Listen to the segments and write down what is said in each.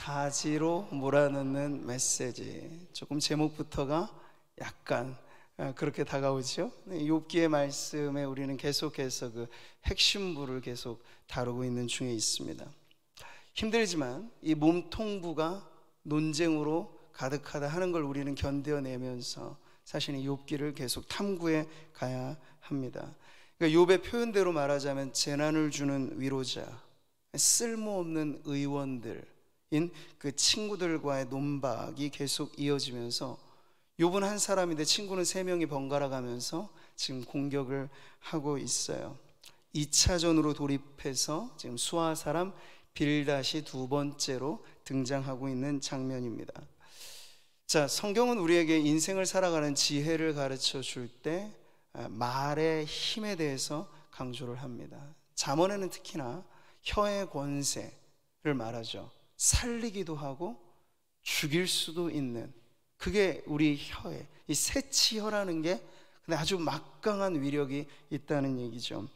사지로 몰아넣는 메시지. 조금 제목부터가 약간 그렇게 다가오죠. 욥기의 말씀에 우리는 계속해서 그 핵심부를 계속 다루고 있는 중에 있습니다. 힘들지만 이 몸통부가 논쟁으로 가득하다 하는 걸 우리는 견뎌내면서 사실 이 욥기를 계속 탐구해 가야 합니다. 그러니까 욥의 표현대로 말하자면 재난을 주는 위로자, 쓸모없는 의원들인 그 친구들과의 논박이 계속 이어지면서 욥은 한 사람인데 친구는 3명이 번갈아 가면서 지금 공격을 하고 있어요. 2차전으로 돌입해서 지금 수아 사람 빌닷이 두 번째로 등장하고 있는 장면입니다. 자, 성경은 우리에게 인생을 살아가는 지혜를 가르쳐 줄 때 말의 힘에 대해서 강조를 합니다. 잠언에는 특히나 혀의 권세를 말하죠. 살리기도 하고 죽일 수도 있는, 그게 우리 혀에, 이 새치혀라는 게 근데 아주 막강한 위력이 있다는 얘기죠.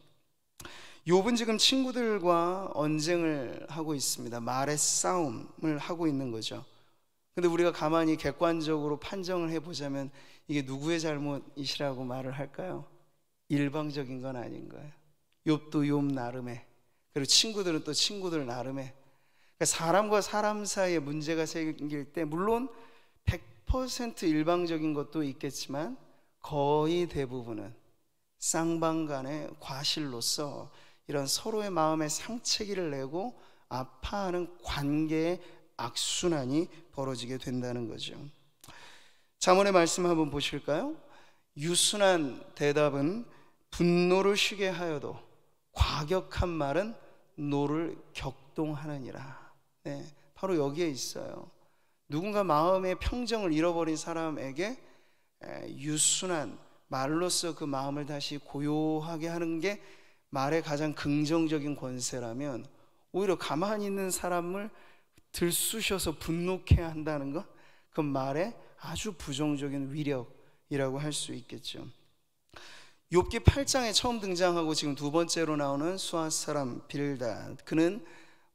욥은 지금 친구들과 언쟁을 하고 있습니다. 말의 싸움을 하고 있는 거죠. 근데 우리가 가만히 객관적으로 판정을 해보자면 이게 누구의 잘못이시라고 말을 할까요? 일방적인 건 아닌 거예요. 욥도 욥 나름의, 그리고 친구들은 또 친구들 나름의, 그러니까 사람과 사람 사이에 문제가 생길 때 물론 100% 일방적인 것도 있겠지만 거의 대부분은 쌍방간의 과실로서 이런 서로의 마음에 상처기를 내고 아파하는 관계의 악순환이 벌어지게 된다는 거죠. 잠언의 말씀 한번 보실까요? 유순한 대답은 분노를 쉬게 하여도 과격한 말은 노를 격동하느니라. 네, 바로 여기에 있어요. 누군가 마음의 평정을 잃어버린 사람에게 유순한 말로써 그 마음을 다시 고요하게 하는 게 말의 가장 긍정적인 권세라면, 오히려 가만히 있는 사람을 들쑤셔서 분노케 한다는 것, 그 말의 아주 부정적인 위력이라고 할 수 있겠죠. 욥기 8장에 처음 등장하고 지금 두 번째로 나오는 수아 사람 빌닷, 그는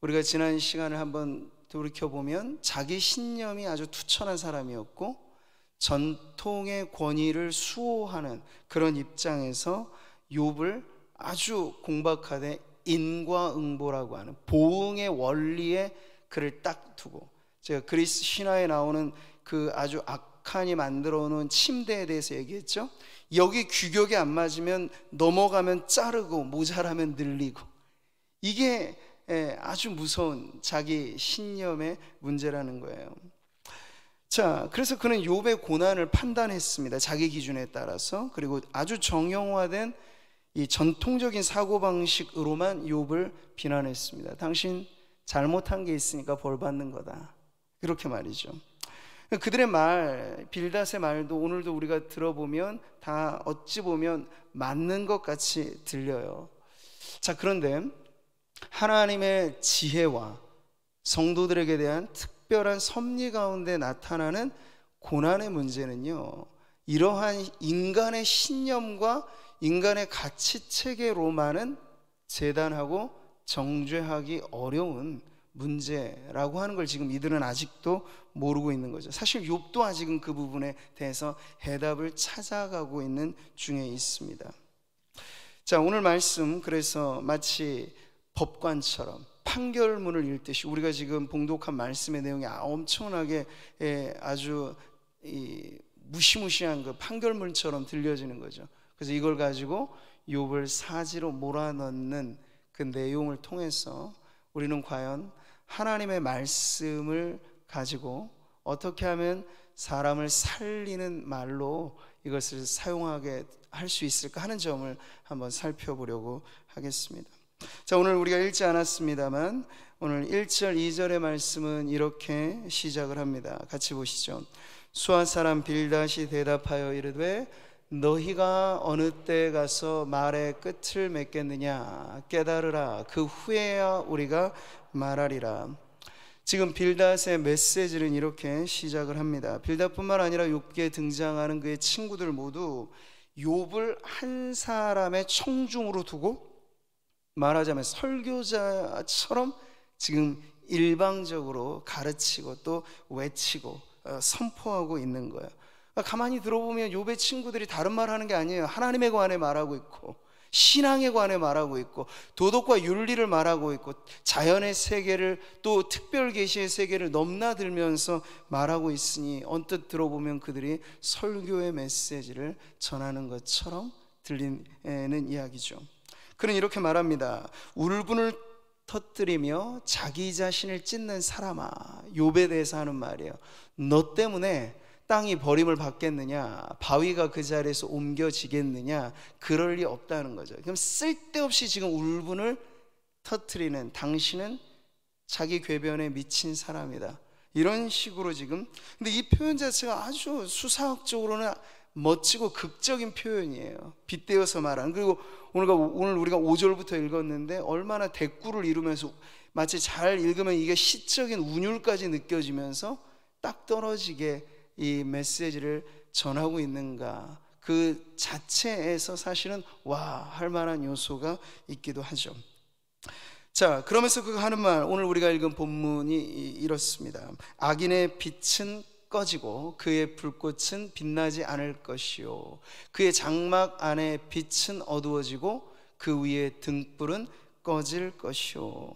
우리가 지난 시간을 한번 돌이켜보면 자기 신념이 아주 투철한 사람이었고 전통의 권위를 수호하는 그런 입장에서 욥을 아주 공박하되 인과응보라고 하는 보응의 원리에 그를 딱 두고, 제가 그리스 신화에 나오는 그 아주 악한이 만들어 놓은 침대에 대해서 얘기했죠. 여기 규격이 안 맞으면 넘어가면 자르고 모자라면 늘리고, 이게 아주 무서운 자기 신념의 문제라는 거예요. 자, 그래서 그는 욥의 고난을 판단했습니다. 자기 기준에 따라서. 그리고 아주 정형화된 이 전통적인 사고방식으로만 욥을 비난했습니다. 당신 잘못한 게 있으니까 벌 받는 거다, 그렇게 말이죠. 그들의 말, 빌닷의 말도 오늘도 우리가 들어보면 다 어찌 보면 맞는 것 같이 들려요. 자, 그런데 하나님의 지혜와 성도들에게 대한 특별한 섭리 가운데 나타나는 고난의 문제는요, 이러한 인간의 신념과 인간의 가치체계로만은 재단하고 정죄하기 어려운 문제라고 하는 걸 지금 이들은 아직도 모르고 있는 거죠. 사실 욥도 아직은 그 부분에 대해서 해답을 찾아가고 있는 중에 있습니다. 자, 오늘 말씀 그래서 마치 법관처럼 판결문을 읽듯이 우리가 지금 봉독한 말씀의 내용이 엄청나게 아주 무시무시한 그 판결문처럼 들려지는 거죠. 그래서 이걸 가지고 욥을 사지로 몰아넣는 그 내용을 통해서 우리는 과연 하나님의 말씀을 가지고 어떻게 하면 사람을 살리는 말로 이것을 사용하게 할 수 있을까 하는 점을 한번 살펴보려고 하겠습니다. 자, 오늘 우리가 읽지 않았습니다만 오늘 1절 2절의 말씀은 이렇게 시작을 합니다. 같이 보시죠. 수아 사람 빌닷이 대답하여 이르되 너희가 어느 때에 가서 말의 끝을 맺겠느냐, 깨달으라. 그 후에야 우리가 말하리라. 지금 빌닷의 메시지는 이렇게 시작을 합니다. 빌닷뿐만 아니라 욥기에 등장하는 그의 친구들 모두 욥을 한 사람의 청중으로 두고 말하자면 설교자처럼 지금 일방적으로 가르치고 또 외치고 선포하고 있는 거예요. 가만히 들어보면 욥의 친구들이 다른 말 하는 게 아니에요. 하나님에 관해 말하고 있고, 신앙에 관해 말하고 있고, 도덕과 윤리를 말하고 있고, 자연의 세계를, 또 특별 계시의 세계를 넘나들면서 말하고 있으니 언뜻 들어보면 그들이 설교의 메시지를 전하는 것처럼 들리는 이야기죠. 그는 이렇게 말합니다. 울분을 터뜨리며 자기 자신을 찢는 사람아, 욥에 대해서 하는 말이에요. 너 때문에 땅이 버림을 받겠느냐, 바위가 그 자리에서 옮겨지겠느냐, 그럴 리 없다는 거죠. 그럼 쓸데없이 지금 울분을 터뜨리는 당신은 자기 궤변에 미친 사람이다, 이런 식으로 지금. 근데 이 표현 자체가 아주 수사학적으로는 멋지고 극적인 표현이에요. 빗대어서 말하는. 그리고 오늘 우리가 5절부터 읽었는데 얼마나 대꾸를 이루면서 마치 잘 읽으면 이게 시적인 운율까지 느껴지면서 딱 떨어지게 이 메시지를 전하고 있는가, 그 자체에서 사실은 와 할 만한 요소가 있기도 하죠. 자, 그러면서 그가 하는 말, 오늘 우리가 읽은 본문이 이렇습니다. 악인의 빛은 꺼지고 그의 불꽃은 빛나지 않을 것이요, 그의 장막 안에 빛은 어두워지고 그 위에 등불은 꺼질 것이요.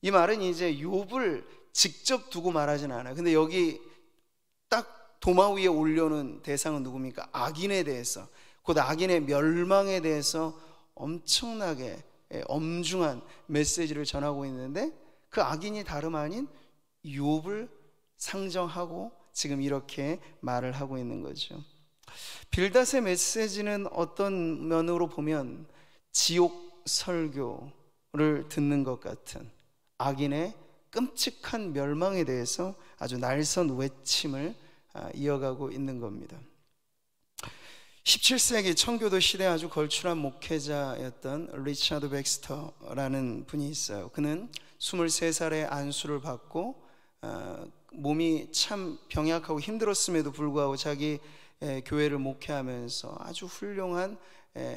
이 말은 이제 욥을 직접 두고 말하진 않아요. 근데 여기 딱 도마 위에 올려놓은 대상은 누굽니까? 악인에 대해서, 곧 악인의 멸망에 대해서 엄청나게 엄중한 메시지를 전하고 있는데, 그 악인이 다름 아닌 욥을 상정하고 지금 이렇게 말을 하고 있는 거죠. 빌닷의 메시지는 어떤 면으로 보면 지옥 설교를 듣는 것 같은, 악인의 끔찍한 멸망에 대해서 아주 날선 외침을 이어가고 있는 겁니다. 17세기 청교도 시대에 아주 걸출한 목회자였던 리차드 백스터라는 분이 있어요. 그는 23살에 안수를 받고 몸이 참 병약하고 힘들었음에도 불구하고 자기 교회를 목회하면서 아주 훌륭한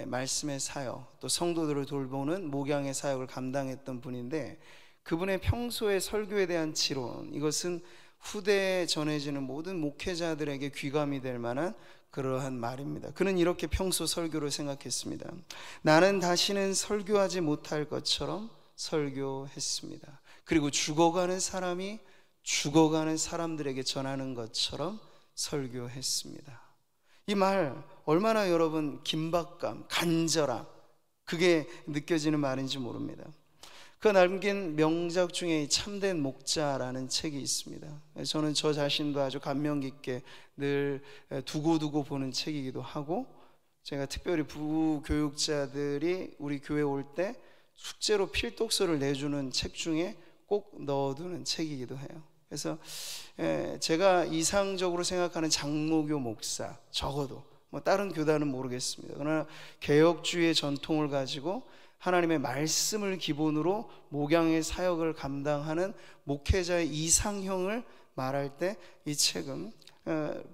말씀의 사역, 또 성도들을 돌보는 목양의 사역을 감당했던 분인데, 그분의 평소의 설교에 대한 지론, 이것은 후대에 전해지는 모든 목회자들에게 귀감이 될 만한 그러한 말입니다. 그는 이렇게 평소 설교를 생각했습니다. 나는 다시는 설교하지 못할 것처럼 설교했습니다. 그리고 죽어가는 사람이 죽어가는 사람들에게 전하는 것처럼 설교했습니다. 이 말 얼마나 여러분 긴박감, 간절함, 그게 느껴지는 말인지 모릅니다. 그 남긴 명작 중에 참된 목자라는 책이 있습니다. 저는 저 자신도 아주 감명 깊게 늘 두고두고 보는 책이기도 하고, 제가 특별히 부교육자들이 우리 교회 올 때 숙제로 필독서를 내주는 책 중에 꼭 넣어두는 책이기도 해요. 그래서 제가 이상적으로 생각하는 장로교 목사, 적어도 뭐 다른 교단은 모르겠습니다. 그러나 개혁주의의 전통을 가지고 하나님의 말씀을 기본으로 목양의 사역을 감당하는 목회자의 이상형을 말할 때 이 책은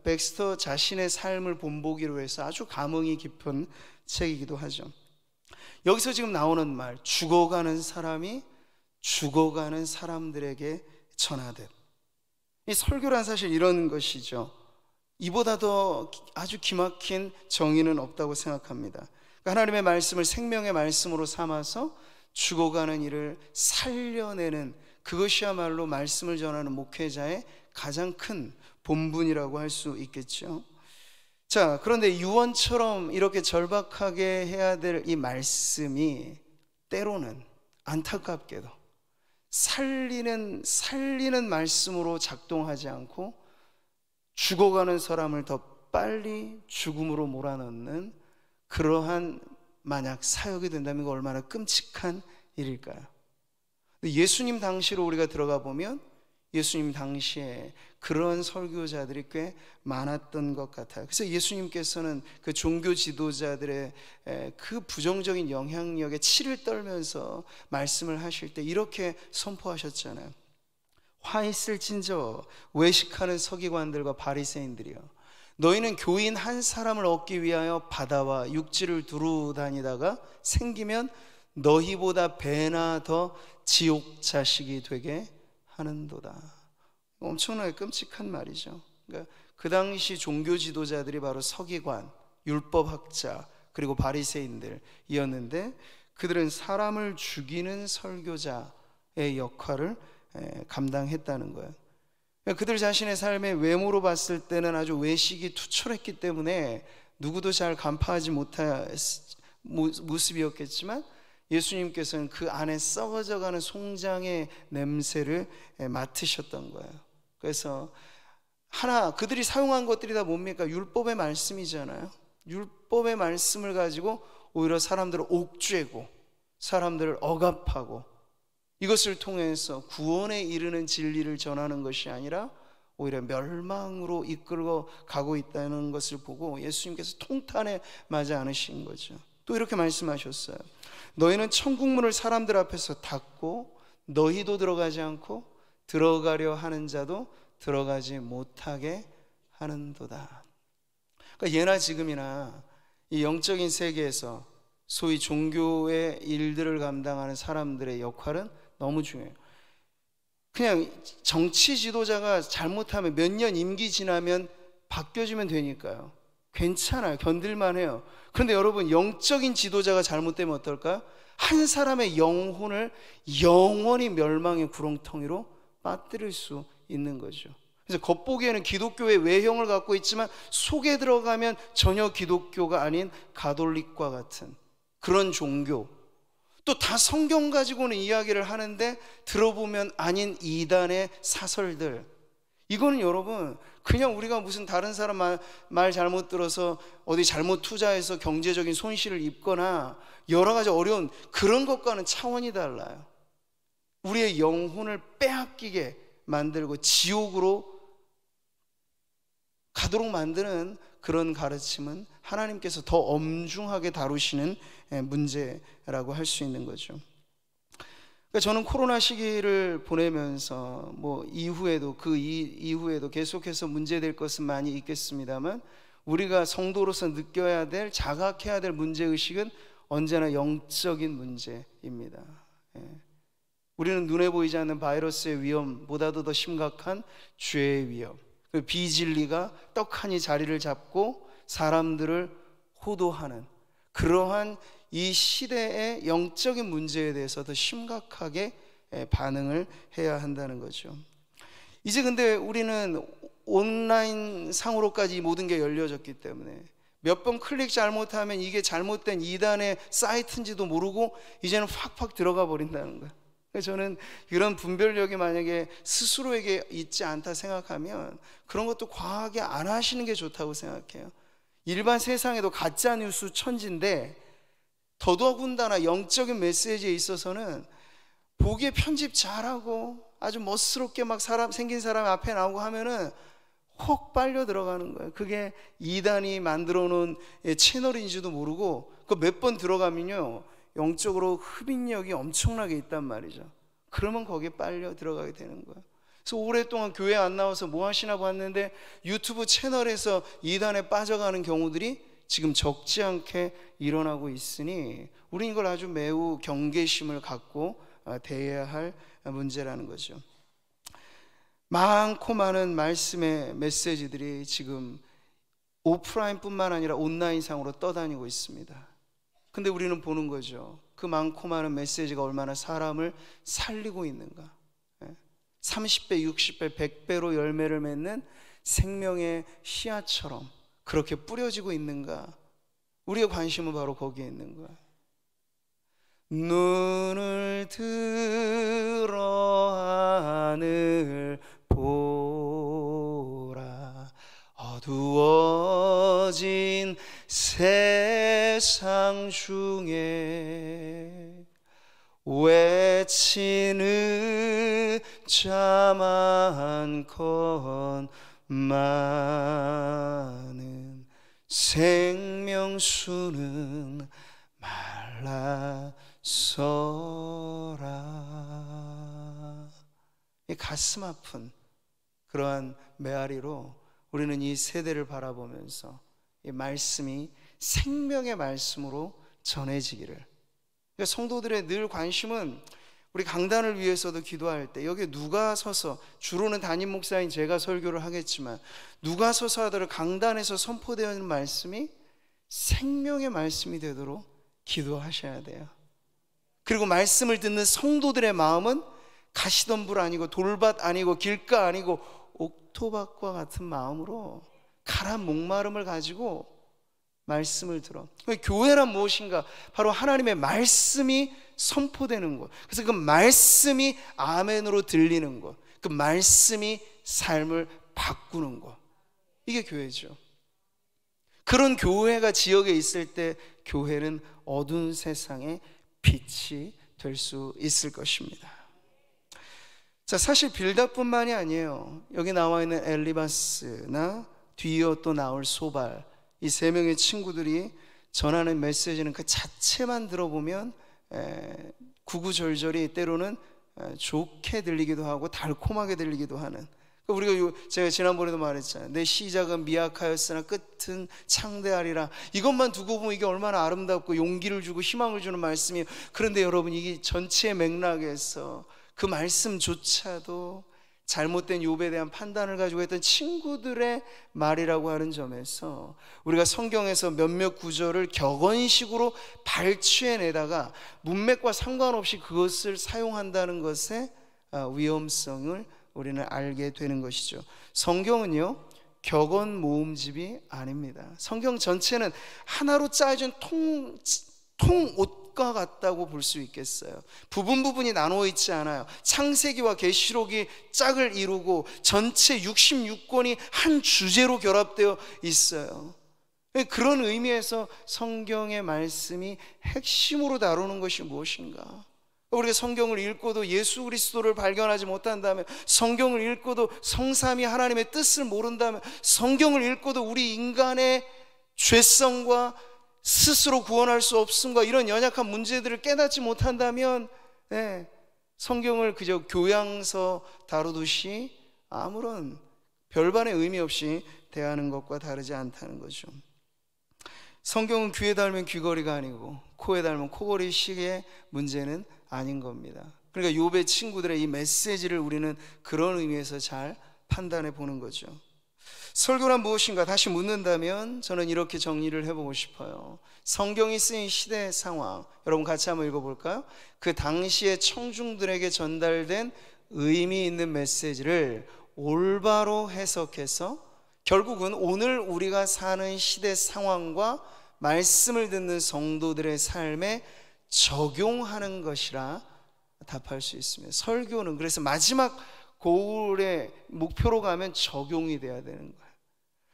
백스터 자신의 삶을 본보기로 해서 아주 감흥이 깊은 책이기도 하죠. 여기서 지금 나오는 말, 죽어가는 사람이 죽어가는 사람들에게 전하듯, 이 설교란 사실 이런 것이죠. 이보다 더 아주 기막힌 정의는 없다고 생각합니다. 하나님의 말씀을 생명의 말씀으로 삼아서 죽어가는 이를 살려내는, 그것이야말로 말씀을 전하는 목회자의 가장 큰 본분이라고 할 수 있겠죠. 자, 그런데 유언처럼 이렇게 절박하게 해야 될 이 말씀이 때로는 안타깝게도 살리는 말씀으로 작동하지 않고 죽어가는 사람을 더 빨리 죽음으로 몰아넣는 그러한 만약 사역이 된다면 이거 얼마나 끔찍한 일일까요? 예수님 당시로 우리가 들어가 보면 예수님 당시에 그런 설교자들이 꽤 많았던 것 같아요. 그래서 예수님께서는 그 종교 지도자들의 그 부정적인 영향력에 치를 떨면서 말씀을 하실 때 이렇게 선포하셨잖아요. 화 있을진저 외식하는 서기관들과 바리새인들이여, 너희는 교인 한 사람을 얻기 위하여 바다와 육지를 두루 다니다가 생기면 너희보다 배나 더 지옥 자식이 되게 하는도다. 엄청나게 끔찍한 말이죠. 그러니까 그 당시 종교 지도자들이 바로 서기관, 율법학자, 그리고 바리새인들이었는데 그들은 사람을 죽이는 설교자의 역할을 감당했다는 거예요. 그러니까 그들 자신의 삶의 외모로 봤을 때는 아주 외식이 투철했기 때문에 누구도 잘 간파하지 못할 모습이었겠지만 예수님께서는 그 안에 썩어져가는 송장의 냄새를 맡으셨던 거예요. 그래서 그들이 사용한 것들이 다 뭡니까? 율법의 말씀이잖아요. 율법의 말씀을 가지고 오히려 사람들을 옥죄고 사람들을 억압하고 이것을 통해서 구원에 이르는 진리를 전하는 것이 아니라 오히려 멸망으로 이끌고 가고 있다는 것을 보고 예수님께서 통탄에 맞지 않으신 거죠. 또 이렇게 말씀하셨어요. 너희는 천국문을 사람들 앞에서 닫고 너희도 들어가지 않고 들어가려 하는 자도 들어가지 못하게 하는도다. 그러니까 예나 지금이나 이 영적인 세계에서 소위 종교의 일들을 감당하는 사람들의 역할은 너무 중요해요. 그냥 정치 지도자가 잘못하면 몇 년 임기 지나면 바뀌어지면 되니까요. 괜찮아요. 견딜만 해요. 그런데 여러분, 영적인 지도자가 잘못되면 어떨까요? 한 사람의 영혼을 영원히 멸망의 구렁텅이로 빠뜨릴 수 있는 거죠. 그래서 겉보기에는 기독교의 외형을 갖고 있지만 속에 들어가면 전혀 기독교가 아닌 가톨릭과 같은 그런 종교, 또 다 성경 가지고는 이야기를 하는데 들어보면 아닌 이단의 사설들, 이거는 여러분 그냥 우리가 무슨 다른 사람 말 잘못 들어서 어디 잘못 투자해서 경제적인 손실을 입거나 여러 가지 어려운 그런 것과는 차원이 달라요. 우리의 영혼을 빼앗기게 만들고 지옥으로 가도록 만드는 그런 가르침은 하나님께서 더 엄중하게 다루시는 문제라고 할 수 있는 거죠. 그러니까 저는 코로나 시기를 보내면서 이후에도 이후에도 계속해서 문제될 것은 많이 있겠습니다만 우리가 성도로서 느껴야 될, 자각해야 될 문제의식은 언제나 영적인 문제입니다. 우리는 눈에 보이지 않는 바이러스의 위험보다도 더 심각한 죄의 위험, 그 비진리가 떡하니 자리를 잡고 사람들을 호도하는 그러한 이 시대의 영적인 문제에 대해서 더 심각하게 반응을 해야 한다는 거죠. 이제 근데 우리는 온라인 상으로까지 이 모든 게 열려졌기 때문에 몇 번 클릭 잘못하면 이게 잘못된 이단의 사이트인지도 모르고 이제는 팍팍 들어가 버린다는 거예요. 저는 이런 분별력이 만약에 스스로에게 있지 않다 생각하면 그런 것도 과하게 안 하시는 게 좋다고 생각해요. 일반 세상에도 가짜 뉴스 천지인데 더더군다나 영적인 메시지에 있어서는 보기에 편집 잘하고 아주 멋스럽게 막 생긴 사람 앞에 나오고 하면은 혹 빨려 들어가는 거예요. 그게 이단이 만들어 놓은 채널인지도 모르고 그 몇 번 들어가면요 영적으로 흡인력이 엄청나게 있단 말이죠. 그러면 거기에 빨려 들어가게 되는 거예요. 그래서 오랫동안 교회 안 나와서 뭐 하시나 봤는데 유튜브 채널에서 이단에 빠져가는 경우들이 지금 적지 않게 일어나고 있으니 우리는 이걸 아주 매우 경계심을 갖고 대해야 할 문제라는 거죠. 많고 많은 말씀의 메시지들이 지금 오프라인뿐만 아니라 온라인상으로 떠다니고 있습니다. 근데 우리는 보는 거죠. 그 많고 많은 메시지가 얼마나 사람을 살리고 있는가. 30배, 60배, 100배로 열매를 맺는 생명의 씨앗처럼 그렇게 뿌려지고 있는가. 우리의 관심은 바로 거기에 있는 거야. 눈을 들어 하늘 보라. 어두워진 세상 중에 외치는 자 많건 많은 생명수는 말라서라. 이 가슴 아픈 그러한 메아리로 우리는 이 세대를 바라보면서 이 말씀이 생명의 말씀으로 전해지기를. 그러니까 성도들의 늘 관심은 우리 강단을 위해서도 기도할 때 여기 누가 서서, 주로는 담임 목사인 제가 설교를 하겠지만 누가 서서 하더라도 강단에서 선포되는 말씀이 생명의 말씀이 되도록 기도하셔야 돼요. 그리고 말씀을 듣는 성도들의 마음은 가시덤불 아니고 돌밭 아니고 길가 아니고 옥토밭과 같은 마음으로 가란 목마름을 가지고 말씀을 들어. 교회란 무엇인가? 바로 하나님의 말씀이 선포되는 것. 그래서 그 말씀이 아멘으로 들리는 것, 그 말씀이 삶을 바꾸는 것, 이게 교회죠. 그런 교회가 지역에 있을 때 교회는 어두운 세상의 빛이 될 수 있을 것입니다. 자, 사실 빌다뿐만이 아니에요. 여기 나와 있는 엘리바스나 뒤이어 또 나올 소발, 이 세 명의 친구들이 전하는 메시지는 그 자체만 들어보면 구구절절이 때로는 좋게 들리기도 하고 달콤하게 들리기도 하는, 우리가 제가 지난번에도 말했잖아요. 내 시작은 미약하였으나 끝은 창대하리라. 이것만 두고 보면 이게 얼마나 아름답고 용기를 주고 희망을 주는 말씀이에요. 그런데 여러분, 이게 전체의 맥락에서 그 말씀조차도 잘못된 욥에 대한 판단을 가지고 했던 친구들의 말이라고 하는 점에서 우리가 성경에서 몇몇 구절을 격언식으로 발췌해내다가 문맥과 상관없이 그것을 사용한다는 것의 위험성을 우리는 알게 되는 것이죠. 성경은요, 격언 모음집이 아닙니다. 성경 전체는 하나로 짜여진 통옷과 같다고 볼 수 있겠어요. 부분이 나누어 있지 않아요. 창세기와 계시록이 짝을 이루고 전체 66권이 한 주제로 결합되어 있어요. 그런 의미에서 성경의 말씀이 핵심으로 다루는 것이 무엇인가? 우리가 성경을 읽고도 예수 그리스도를 발견하지 못한다면, 성경을 읽고도 성삼위 하나님의 뜻을 모른다면, 성경을 읽고도 우리 인간의 죄성과 스스로 구원할 수 없음과 이런 연약한 문제들을 깨닫지 못한다면 성경을 그저 교양서 다루듯이 아무런 별반의 의미 없이 대하는 것과 다르지 않다는 거죠. 성경은 귀에 달면 귀걸이가 아니고 코에 달면 코걸이식의 문제는 아닌 겁니다. 그러니까 욥의 친구들의 이 메시지를 우리는 그런 의미에서 잘 판단해 보는 거죠. 설교란 무엇인가 다시 묻는다면 저는 이렇게 정리를 해보고 싶어요. 성경이 쓰인 시대 상황, 여러분 같이 한번 읽어볼까요? 그 당시의 청중들에게 전달된 의미 있는 메시지를 올바로 해석해서 결국은 오늘 우리가 사는 시대 상황과 말씀을 듣는 성도들의 삶에 적용하는 것이라 답할 수 있습니다. 설교는 그래서 마지막 고울의 목표로 가면 적용이 돼야 되는 거예요.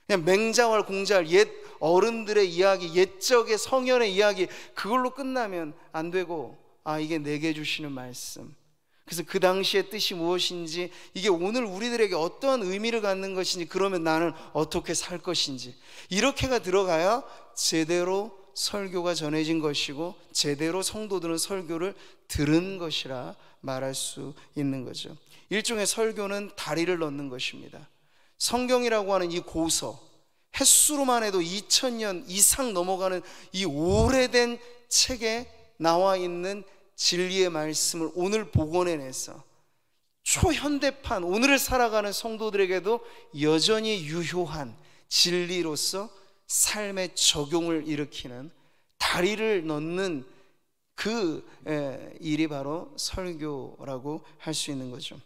그냥 맹자왈 공자왈, 옛 어른들의 이야기, 옛적의 성현의 이야기, 그걸로 끝나면 안 되고, 이게 내게 주시는 말씀, 그래서 그 당시의 뜻이 무엇인지, 이게 오늘 우리들에게 어떠한 의미를 갖는 것인지, 그러면 나는 어떻게 살 것인지, 이렇게가 들어가야 제대로 설교가 전해진 것이고 제대로 성도들은 설교를 들은 것이라 말할 수 있는 거죠. 일종의 설교는 다리를 넣는 것입니다. 성경이라고 하는 이 고서, 횟수로만 해도 2000년 이상 넘어가는 이 오래된 책에 나와 있는 진리의 말씀을 오늘 복원해내서 초현대판, 오늘을 살아가는 성도들에게도 여전히 유효한 진리로서 삶의 적용을 일으키는, 다리를 넣는 그 일이 바로 설교라고 할 수 있는 거죠.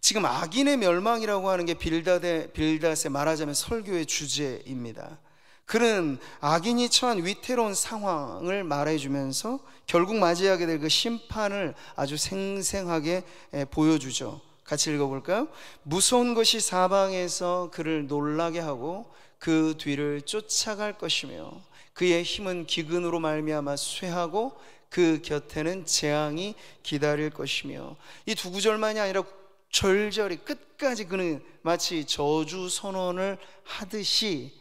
지금 악인의 멸망이라고 하는 게 빌닷의 말하자면 설교의 주제입니다. 그는 악인이 처한 위태로운 상황을 말해주면서 결국 맞이하게 될 그 심판을 아주 생생하게 보여주죠. 같이 읽어볼까요? 무서운 것이 사방에서 그를 놀라게 하고 그 뒤를 쫓아갈 것이며 그의 힘은 기근으로 말미암아 쇠하고 그 곁에는 재앙이 기다릴 것이며, 이 두 구절만이 아니라 절절히 끝까지 그는 마치 저주 선언을 하듯이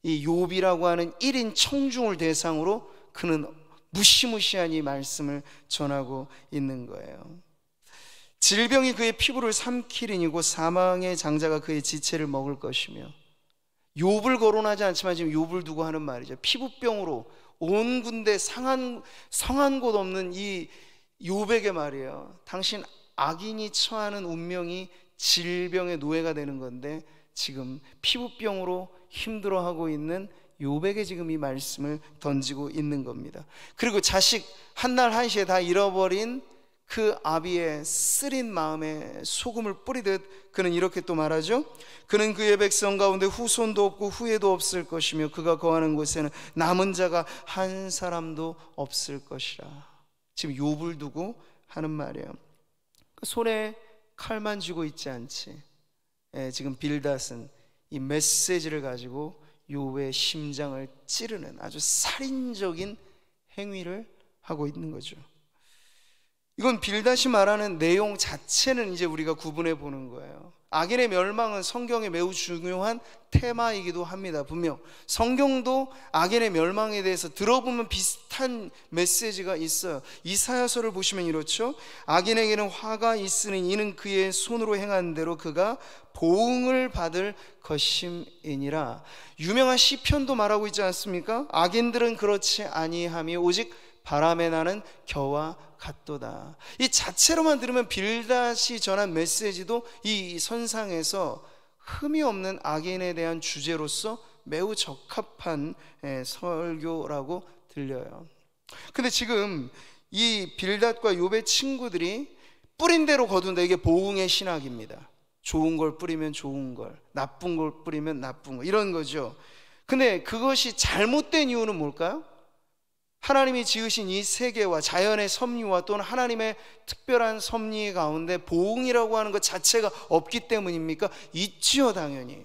이 욥이라고 하는 1인 청중을 대상으로 그는 무시무시한 이 말씀을 전하고 있는 거예요. 질병이 그의 피부를 삼키리니고 사망의 장자가 그의 지체를 먹을 것이며, 욥을 거론하지 않지만 지금 욥을 두고 하는 말이죠. 피부병으로 온 군데 성한 곳 없는 이 욥에게 말이에요, 당신 악인이 처하는 운명이 질병의 노예가 되는 건데 지금 피부병으로 힘들어하고 있는 욥에게 지금 이 말씀을 던지고 있는 겁니다. 그리고 자식 한날 한시에 다 잃어버린 그 아비의 쓰린 마음에 소금을 뿌리듯 그는 이렇게 또 말하죠. 그는 그의 백성 가운데 후손도 없고 후예도 없을 것이며 그가 거하는 곳에는 남은 자가 한 사람도 없을 것이라. 지금 욥을 두고 하는 말이에요. 손에 칼만 쥐고 있지 않지. 지금 빌닷은 이 메시지를 가지고 욥의 심장을 찌르는 아주 살인적인 행위를 하고 있는 거죠. 이건 빌닷이 말하는 내용 자체는 이제 우리가 구분해 보는 거예요. 악인의 멸망은 성경에 매우 중요한 테마이기도 합니다. 분명 성경도 악인의 멸망에 대해서 들어보면 비슷한 메시지가 있어요. 이사야서를 보시면 이렇죠. 악인에게는 화가 있으니 이는 그의 손으로 행한 대로 그가 보응을 받을 것임이니라. 유명한 시편도 말하고 있지 않습니까? 악인들은 그렇지 아니하며 오직 바람에 나는 겨와 같도다. 이 자체로만 들으면 빌닷이 전한 메시지도 이 선상에서 흠이 없는 악인에 대한 주제로서 매우 적합한 설교라고 들려요. 근데 지금 이 빌닷과 욥의 친구들이 뿌린 대로 거둔다. 이게 보응의 신학입니다. 좋은 걸 뿌리면 좋은 걸, 나쁜 걸 뿌리면 나쁜 거, 이런 거죠. 근데 그것이 잘못된 이유는 뭘까요? 하나님이 지으신 이 세계와 자연의 섭리와 또는 하나님의 특별한 섭리 가운데 보응이라고 하는 것 자체가 없기 때문입니까? 있지요, 당연히.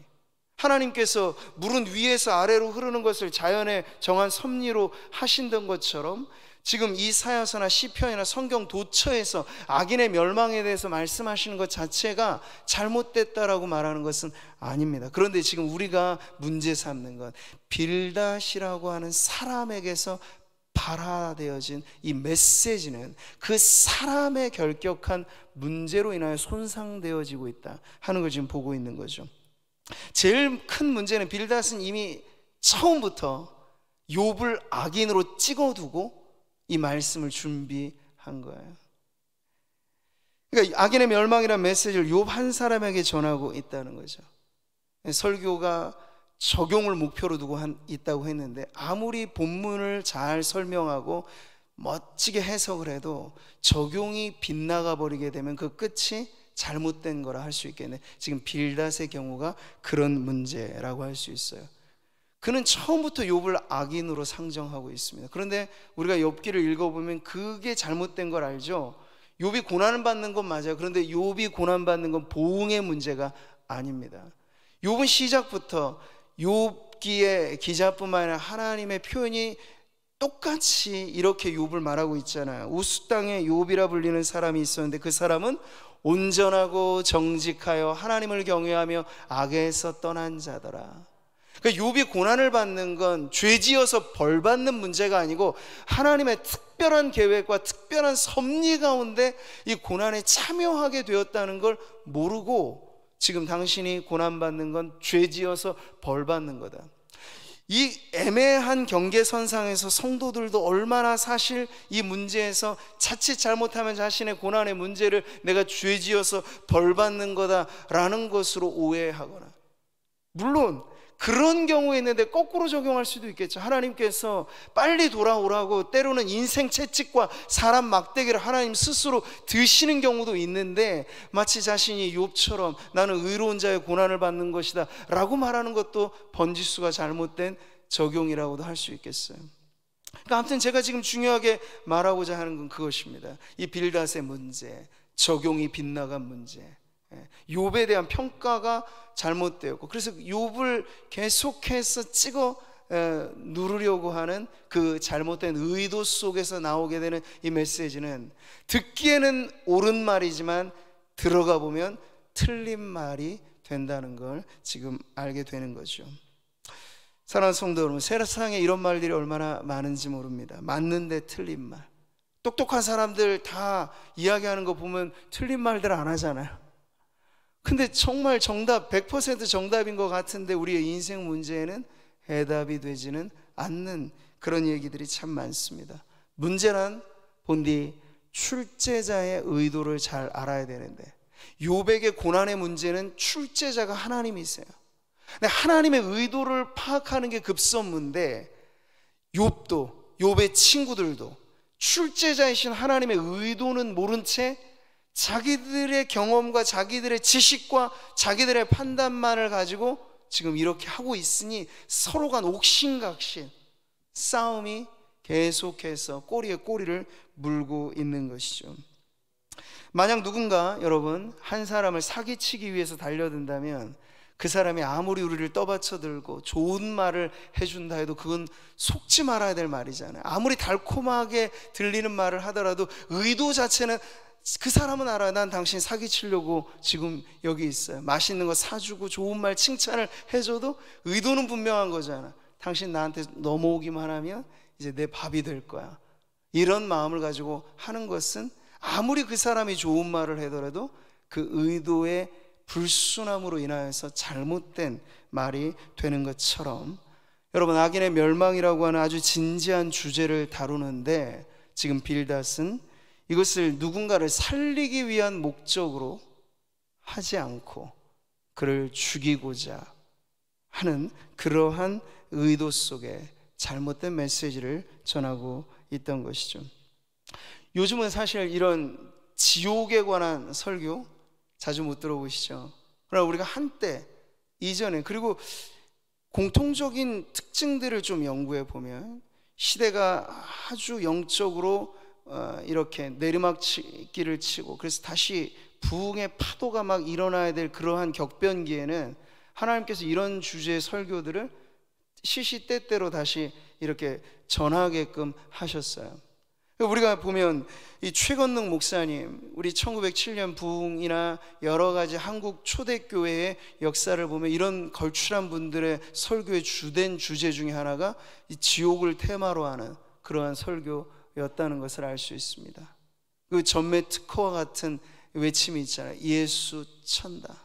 하나님께서 물은 위에서 아래로 흐르는 것을 자연의 정한 섭리로 하신던 것처럼 지금 이사야서나 시편이나 성경 도처에서 악인의 멸망에 대해서 말씀하시는 것 자체가 잘못됐다라고 말하는 것은 아닙니다. 그런데 지금 우리가 문제 삼는 건 빌닷이라고 하는 사람에게서 발화되어진 이 메시지는 그 사람의 결격한 문제로 인하여 손상되어지고 있다 하는 걸 지금 보고 있는 거죠. 제일 큰 문제는 빌닷은 이미 처음부터 욥을 악인으로 찍어두고 이 말씀을 준비한 거예요. 그러니까 악인의 멸망이라는 메시지를 욥 한 사람에게 전하고 있다는 거죠. 설교가 적용을 목표로 두고 있다고 했는데 아무리 본문을 잘 설명하고 멋지게 해석을 해도 적용이 빗나가 버리게 되면 그 끝이 잘못된 거라 할 수 있겠네. 지금 빌닷의 경우가 그런 문제라고 할 수 있어요. 그는 처음부터 욥을 악인으로 상정하고 있습니다. 그런데 우리가 욥기를 읽어보면 그게 잘못된 걸 알죠. 욥이 고난을 받는 건 맞아요. 그런데 욥이 고난받는 건 보응의 문제가 아닙니다. 욥은 시작부터 욥기의 기자뿐만 아니라 하나님의 표현이 똑같이 이렇게 욥을 말하고 있잖아요. 우스 땅에 욥이라 불리는 사람이 있었는데 그 사람은 온전하고 정직하여 하나님을 경외하며 악에서 떠난 자더라. 그러니까 욥이 고난을 받는 건 죄지어서 벌 받는 문제가 아니고 하나님의 특별한 계획과 특별한 섭리 가운데 이 고난에 참여하게 되었다는 걸 모르고 지금 당신이 고난받는 건 죄지어서 벌받는 거다. 이 애매한 경계선상에서 성도들도 얼마나 사실 이 문제에서 자칫 잘못하면 자신의 고난의 문제를 내가 죄지어서 벌받는 거다라는 것으로 오해하거나, 물론 그런 경우에 있는데 거꾸로 적용할 수도 있겠죠. 하나님께서 빨리 돌아오라고 때로는 인생 채찍과 사람 막대기를 하나님 스스로 드시는 경우도 있는데 마치 자신이 욥처럼 나는 의로운 자의 고난을 받는 것이다 라고 말하는 것도 번지수가 잘못된 적용이라고도 할 수 있겠어요. 그러니까 아무튼 제가 지금 중요하게 말하고자 하는 건 그것입니다. 이 빌닷의 문제, 적용이 빗나간 문제, 욥에 대한 평가가 잘못되었고, 그래서 욥을 계속해서 찍어 누르려고 하는 그 잘못된 의도 속에서 나오게 되는 이 메시지는 듣기에는 옳은 말이지만 들어가 보면 틀린 말이 된다는 걸 지금 알게 되는 거죠. 사랑하는 성도 여러분, 세상에 이런 말들이 얼마나 많은지 모릅니다. 맞는데 틀린 말. 똑똑한 사람들 다 이야기하는 거 보면 틀린 말들 안 하잖아요. 근데 정말 정답 100% 정답인 것 같은데 우리의 인생 문제에는 해답이 되지는 않는 그런 얘기들이 참 많습니다. 문제란 본디 출제자의 의도를 잘 알아야 되는데, 욥에게 고난의 문제는 출제자가 하나님이세요. 근데 하나님의 의도를 파악하는 게 급선무인데, 욥의 친구들도 출제자이신 하나님의 의도는 모른 채 자기들의 경험과 자기들의 지식과 자기들의 판단만을 가지고 지금 이렇게 하고 있으니 서로 간 옥신각신 싸움이 계속해서 꼬리에 꼬리를 물고 있는 것이죠. 만약 누군가, 여러분, 한 사람을 사기치기 위해서 달려든다면 그 사람이 아무리 우리를 떠받쳐들고 좋은 말을 해준다 해도 그건 속지 말아야 될 말이잖아요. 아무리 달콤하게 들리는 말을 하더라도 의도 자체는, 그 사람은 알아요. 난 당신 사기치려고 지금 여기 있어요. 맛있는 거 사주고 좋은 말 칭찬을 해줘도 의도는 분명한 거잖아. 당신 나한테 넘어오기만 하면 이제 내 밥이 될 거야. 이런 마음을 가지고 하는 것은 아무리 그 사람이 좋은 말을 하더라도 그 의도의 불순함으로 인하여서 잘못된 말이 되는 것처럼, 여러분, 악인의 멸망이라고 하는 아주 진지한 주제를 다루는데 지금 빌닷은 이것을 누군가를 살리기 위한 목적으로 하지 않고 그를 죽이고자 하는 그러한 의도 속에 잘못된 메시지를 전하고 있던 것이죠. 요즘은 사실 이런 지옥에 관한 설교 자주 못 들어보시죠. 그러나 우리가 한때, 이전에, 그리고 공통적인 특징들을 좀 연구해 보면 시대가 아주 영적으로 이렇게 내리막길을 치고, 그래서 다시 부흥의 파도가 막 일어나야 될 그러한 격변기에는 하나님께서 이런 주제의 설교들을 시시때때로 다시 이렇게 전하게끔 하셨어요. 우리가 보면 이 최건능 목사님, 우리 1907년 부흥이나 여러 가지 한국 초대교회의 역사를 보면 이런 걸출한 분들의 설교의 주된 주제 중에 하나가 이 지옥을 테마로 하는 그러한 설교였다는 것을 알 수 있습니다. 그 전매 특허와 같은 외침이 있잖아요. 예수 천다.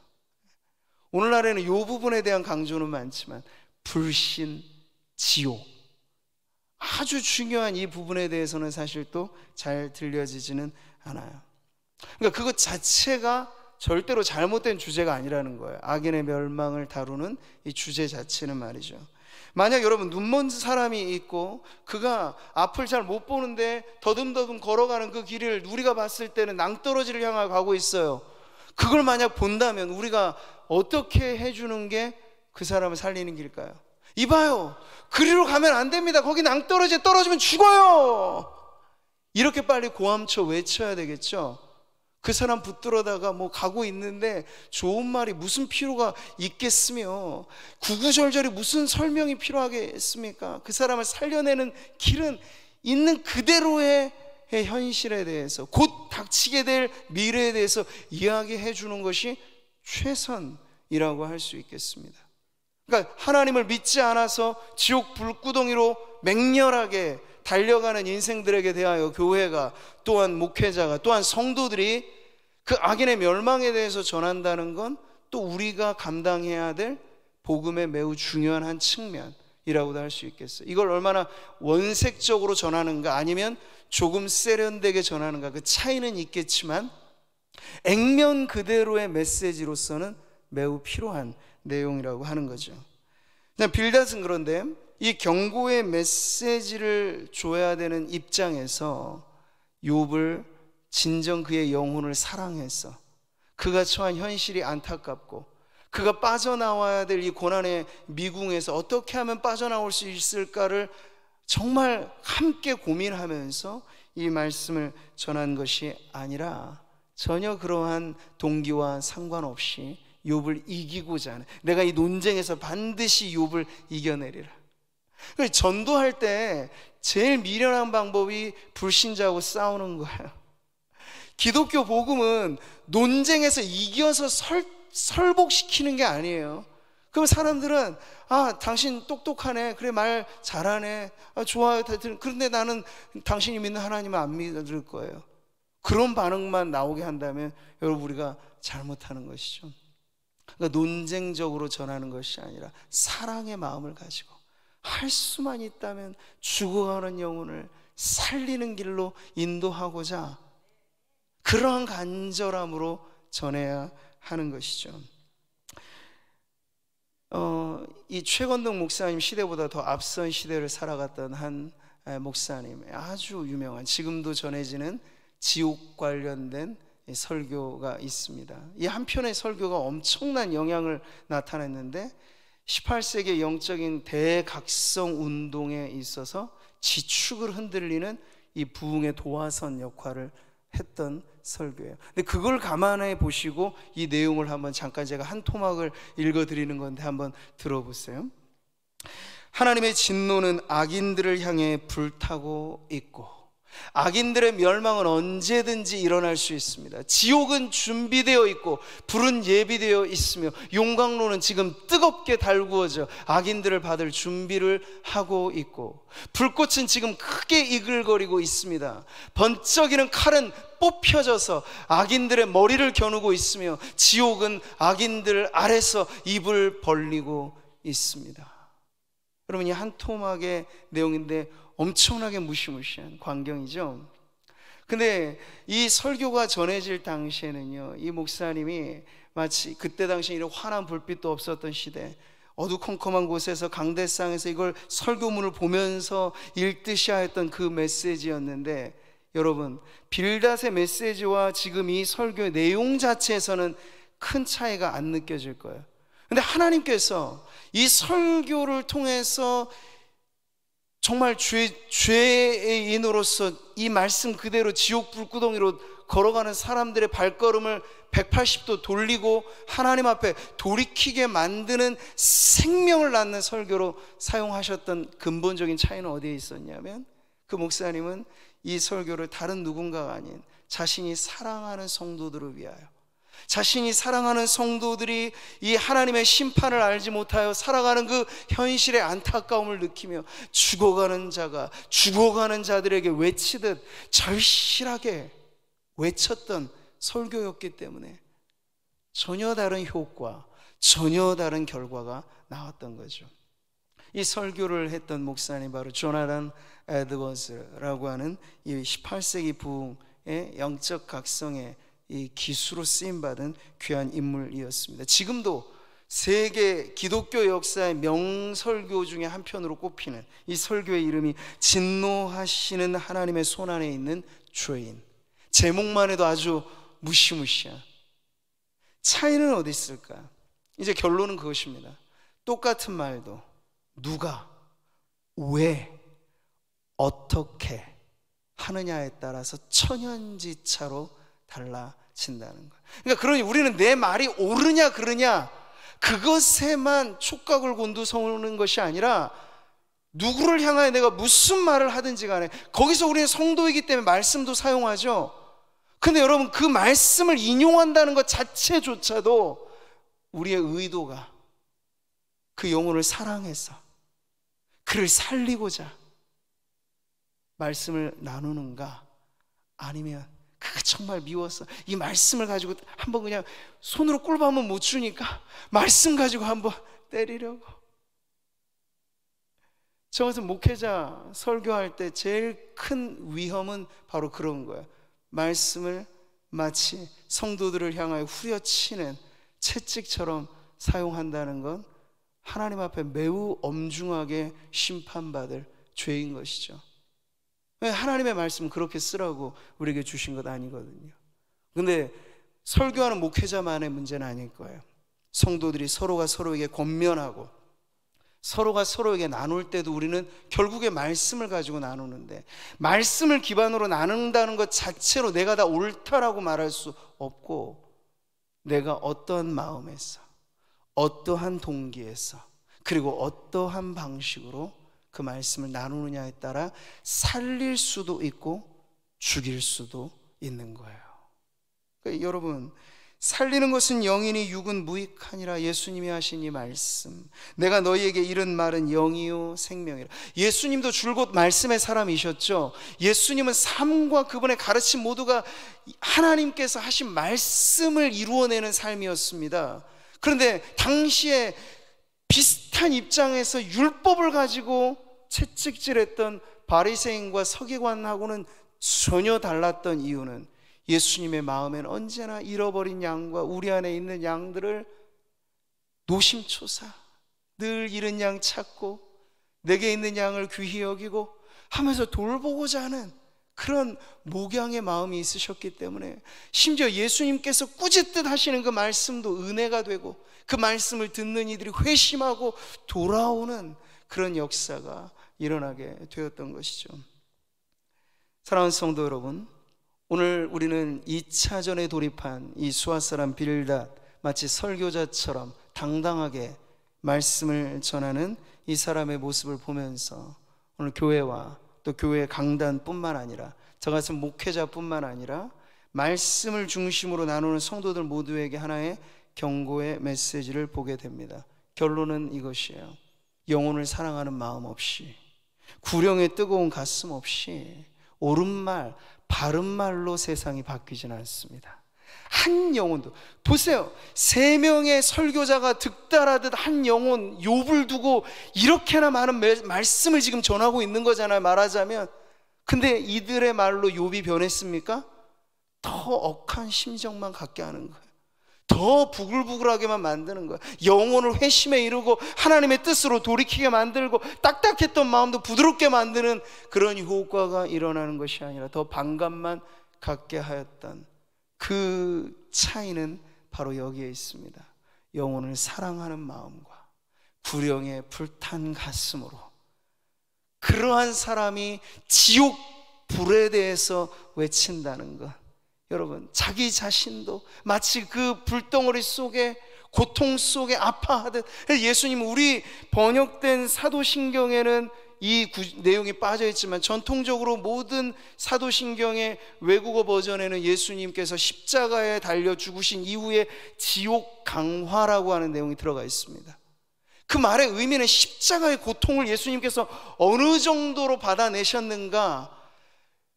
오늘날에는 이 부분에 대한 강조는 많지만 불신, 지옥, 아주 중요한 이 부분에 대해서는 사실 또 잘 들려지지는 않아요. 그러니까 그것 자체가 절대로 잘못된 주제가 아니라는 거예요. 악인의 멸망을 다루는 이 주제 자체는 말이죠. 만약 여러분, 눈먼 사람이 있고 그가 앞을 잘 못 보는데 더듬더듬 걸어가는 그 길을 우리가 봤을 때는 낭떠러지를 향하고 가고 있어요. 그걸 만약 본다면 우리가 어떻게 해주는 게 그 사람을 살리는 길일까요? 이봐요, 그리로 가면 안 됩니다. 거기 낭떠러지에 떨어지면 죽어요. 이렇게 빨리 고함쳐 외쳐야 되겠죠. 그 사람 붙들어다가 뭐 가고 있는데 좋은 말이 무슨 필요가 있겠으며, 구구절절이 무슨 설명이 필요하겠습니까? 그 사람을 살려내는 길은 있는 그대로의 현실에 대해서, 곧 닥치게 될 미래에 대해서 이야기해 주는 것이 최선이라고 할 수 있겠습니다. 그러니까 하나님을 믿지 않아서 지옥 불구덩이로 맹렬하게 달려가는 인생들에게 대하여 교회가, 또한 목회자가, 또한 성도들이 그 악인의 멸망에 대해서 전한다는 건 또 우리가 감당해야 될 복음의 매우 중요한 한 측면이라고도 할 수 있겠어요. 이걸 얼마나 원색적으로 전하는가, 아니면 조금 세련되게 전하는가, 그 차이는 있겠지만 액면 그대로의 메시지로서는 매우 필요한 내용이라고 하는 거죠. 빌닷은 그런데 이 경고의 메시지를 줘야 되는 입장에서 욥을 진정 그의 영혼을 사랑해서, 그가 처한 현실이 안타깝고 그가 빠져나와야 될 이 고난의 미궁에서 어떻게 하면 빠져나올 수 있을까를 정말 함께 고민하면서 이 말씀을 전한 것이 아니라, 전혀 그러한 동기와 상관없이 욥을 이기고자 하는, 내가 이 논쟁에서 반드시 욥을 이겨내리라. 전도할 때 제일 미련한 방법이 불신자하고 싸우는 거예요. 기독교 복음은 논쟁에서 이겨서 설복시키는 게 아니에요. 그럼 사람들은, 아, 당신 똑똑하네, 그래, 말 잘하네, 아, 좋아요, 그런데 나는 당신이 믿는 하나님은 안 믿을 거예요. 그런 반응만 나오게 한다면 여러분, 우리가 잘못하는 것이죠. 그러니까 논쟁적으로 전하는 것이 아니라 사랑의 마음을 가지고 할 수만 있다면 죽어가는 영혼을 살리는 길로 인도하고자 그러한 간절함으로 전해야 하는 것이죠. 이 최건동 목사님 시대보다 더 앞선 시대를 살아갔던 한 목사님, 아주 유명한, 지금도 전해지는 지옥 관련된 설교가 있습니다. 이 한 편의 설교가 엄청난 영향을 나타냈는데 18세기의 영적인 대각성 운동에 있어서 지축을 흔들리는 이 부흥의 도화선 역할을 했던 설교예요. 근데 그걸 감안해 보시고 이 내용을 한번 잠깐 제가 한 토막을 읽어드리는 건데 한번 들어보세요. 하나님의 진노는 악인들을 향해 불타고 있고 악인들의 멸망은 언제든지 일어날 수 있습니다. 지옥은 준비되어 있고 불은 예비되어 있으며 용광로는 지금 뜨겁게 달구어져 악인들을 받을 준비를 하고 있고 불꽃은 지금 크게 이글거리고 있습니다. 번쩍이는 칼은 뽑혀져서 악인들의 머리를 겨누고 있으며 지옥은 악인들 아래서 입을 벌리고 있습니다. 여러분, 이 한 토막의 내용인데 엄청나게 무시무시한 광경이죠. 근데 이 설교가 전해질 당시에는요, 이 목사님이 마치 그때 당시 이런 환한 불빛도 없었던 시대, 어두컴컴한 곳에서 강대상에서 이걸 설교문을 보면서 읽듯이 하였던 그 메시지였는데, 여러분, 빌닷의 메시지와 지금 이 설교의 내용 자체에서는 큰 차이가 안 느껴질 거예요. 근데 하나님께서 이 설교를 통해서 정말 죄인으로서 이 말씀 그대로 지옥 불구덩이로 걸어가는 사람들의 발걸음을 180도 돌리고 하나님 앞에 돌이키게 만드는 생명을 낳는 설교로 사용하셨던 근본적인 차이는 어디에 있었냐면, 그 목사님은 이 설교를 다른 누군가가 아닌 자신이 사랑하는 성도들을 위하여, 자신이 사랑하는 성도들이 이 하나님의 심판을 알지 못하여 살아가는 그 현실의 안타까움을 느끼며 죽어가는 자들에게 외치듯 절실하게 외쳤던 설교였기 때문에 전혀 다른 효과, 전혀 다른 결과가 나왔던 거죠. 이 설교를 했던 목사님 바로 조나단 에드워즈라고 하는 이 18세기 부흥의 영적 각성의 이 기수로 쓰임받은 귀한 인물이었습니다. 지금도 세계 기독교 역사의 명설교 중에 한 편으로 꼽히는 이 설교의 이름이 진노하시는 하나님의 손안에 있는 죄인. 제목만 해도 아주 무시무시한. 차이는 어디 있을까? 이제 결론은 그것입니다. 똑같은 말도 누가, 왜, 어떻게 하느냐에 따라서 천연지차로 달라진다는 거예요. 그러니까 그러니 우리는 내 말이 옳으냐 그르냐 그것에만 촉각을 곤두서는 것이 아니라 누구를 향하여 내가 무슨 말을 하든지 간에 거기서 우리는 성도이기 때문에 말씀도 사용하죠. 근데 여러분, 그 말씀을 인용한다는 것 자체조차도 우리의 의도가 그 영혼을 사랑해서 그를 살리고자 말씀을 나누는가, 아니면 그가 정말 미워서 이 말씀을 가지고 한번 그냥 손으로 꿀밤은 못 주니까 말씀 가지고 한번 때리려고. 저 같은 목회자 설교할 때 제일 큰 위험은 바로 그런 거예요. 말씀을 마치 성도들을 향하여 후려치는 채찍처럼 사용한다는 건 하나님 앞에 매우 엄중하게 심판받을 죄인 것이죠. 하나님의 말씀 그렇게 쓰라고 우리에게 주신 것 아니거든요. 근데 설교하는 목회자만의 문제는 아닐 거예요. 성도들이 서로가 서로에게 권면하고 서로가 서로에게 나눌 때도 우리는 결국에 말씀을 가지고 나누는데, 말씀을 기반으로 나눈다는 것 자체로 내가 다 옳다라고 말할 수 없고, 내가 어떠한 마음에서, 어떠한 동기에서, 그리고 어떠한 방식으로 그 말씀을 나누느냐에 따라 살릴 수도 있고 죽일 수도 있는 거예요. 그러니까 여러분, 살리는 것은 영이니 육은 무익하니라. 예수님이 하신 이 말씀, 내가 너희에게 이른 말은 영이요 생명이라. 예수님도 줄곧 말씀의 사람이셨죠. 예수님은 삶과 그분의 가르침 모두가 하나님께서 하신 말씀을 이루어내는 삶이었습니다. 그런데 당시에 비슷한 입장에서 율법을 가지고 채찍질했던 바리새인과 서기관하고는 전혀 달랐던 이유는 예수님의 마음엔 언제나 잃어버린 양과 우리 안에 있는 양들을 노심초사 늘 잃은 양 찾고 내게 있는 양을 귀히 여기고 하면서 돌보고자 하는 그런 목양의 마음이 있으셨기 때문에 심지어 예수님께서 꾸짖듯 하시는 그 말씀도 은혜가 되고 그 말씀을 듣는 이들이 회심하고 돌아오는 그런 역사가 일어나게 되었던 것이죠. 사랑하는 성도 여러분, 오늘 우리는 2차전에 돌입한 이 수아 사람 빌닷, 마치 설교자처럼 당당하게 말씀을 전하는 이 사람의 모습을 보면서 오늘 교회와 또 교회 강단뿐만 아니라 저 같은 목회자뿐만 아니라 말씀을 중심으로 나누는 성도들 모두에게 하나의 경고의 메시지를 보게 됩니다. 결론은 이것이에요. 영혼을 사랑하는 마음 없이, 구령의 뜨거운 가슴 없이 옳은 말, 바른 말로 세상이 바뀌지는 않습니다. 한 영혼도 보세요. 3명의 설교자가 득달하듯 한 영혼 욥을 두고 이렇게나 많은 말씀을 지금 전하고 있는 거잖아요, 말하자면. 근데 이들의 말로 욥이 변했습니까? 더 억한 심정만 갖게 하는 거예요. 더 부글부글하게만 만드는 거예요. 영혼을 회심에 이르고 하나님의 뜻으로 돌이키게 만들고 딱딱했던 마음도 부드럽게 만드는 그런 효과가 일어나는 것이 아니라 더 반감만 갖게 하였던 그 차이는 바로 여기에 있습니다. 영혼을 사랑하는 마음과 구령의 불탄 가슴으로, 그러한 사람이 지옥 불에 대해서 외친다는 것. 여러분, 자기 자신도 마치 그 불덩어리 속에, 고통 속에 아파하듯, 예수님, 우리 번역된 사도신경에는 이 내용이 빠져 있지만 전통적으로 모든 사도신경의 외국어 버전에는 예수님께서 십자가에 달려 죽으신 이후에 지옥 강화라고 하는 내용이 들어가 있습니다. 그 말의 의미는 십자가의 고통을 예수님께서 어느 정도로 받아내셨는가,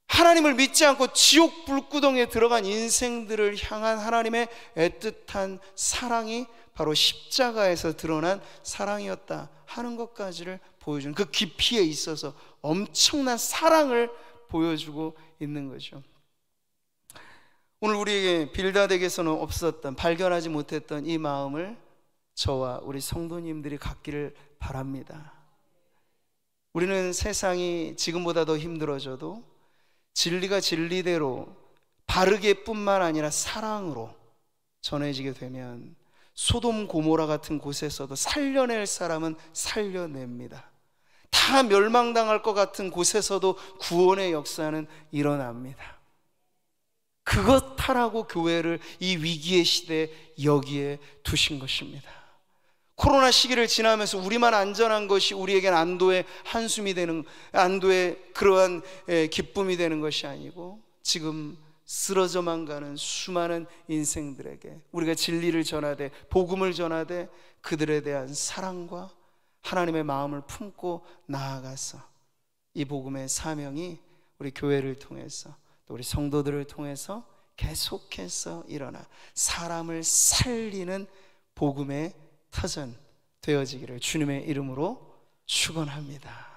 하나님을 믿지 않고 지옥 불구덩이에 들어간 인생들을 향한 하나님의 애틋한 사랑이 바로 십자가에서 드러난 사랑이었다 하는 것까지를 보여주는, 그 깊이에 있어서 엄청난 사랑을 보여주고 있는 거죠. 오늘 우리에게 빌닷에게서는 없었던, 발견하지 못했던 이 마음을 저와 우리 성도님들이 갖기를 바랍니다. 우리는 세상이 지금보다 더 힘들어져도 진리가 진리대로 바르게 뿐만 아니라 사랑으로 전해지게 되면 소돔 고모라 같은 곳에서도 살려낼 사람은 살려냅니다. 다 멸망당할 것 같은 곳에서도 구원의 역사는 일어납니다. 그것 하라고 교회를 이 위기의 시대에 여기에 두신 것입니다. 코로나 시기를 지나면서 우리만 안전한 것이 우리에겐 안도의 한숨이 되는, 안도의 그러한 기쁨이 되는 것이 아니고, 지금 쓰러져만 가는 수많은 인생들에게 우리가 진리를 전하되, 복음을 전하되, 그들에 대한 사랑과 하나님의 마음을 품고 나아가서 이 복음의 사명이 우리 교회를 통해서 또 우리 성도들을 통해서 계속해서 일어나 사람을 살리는 복음의 터전 되어지기를 주님의 이름으로 축원합니다.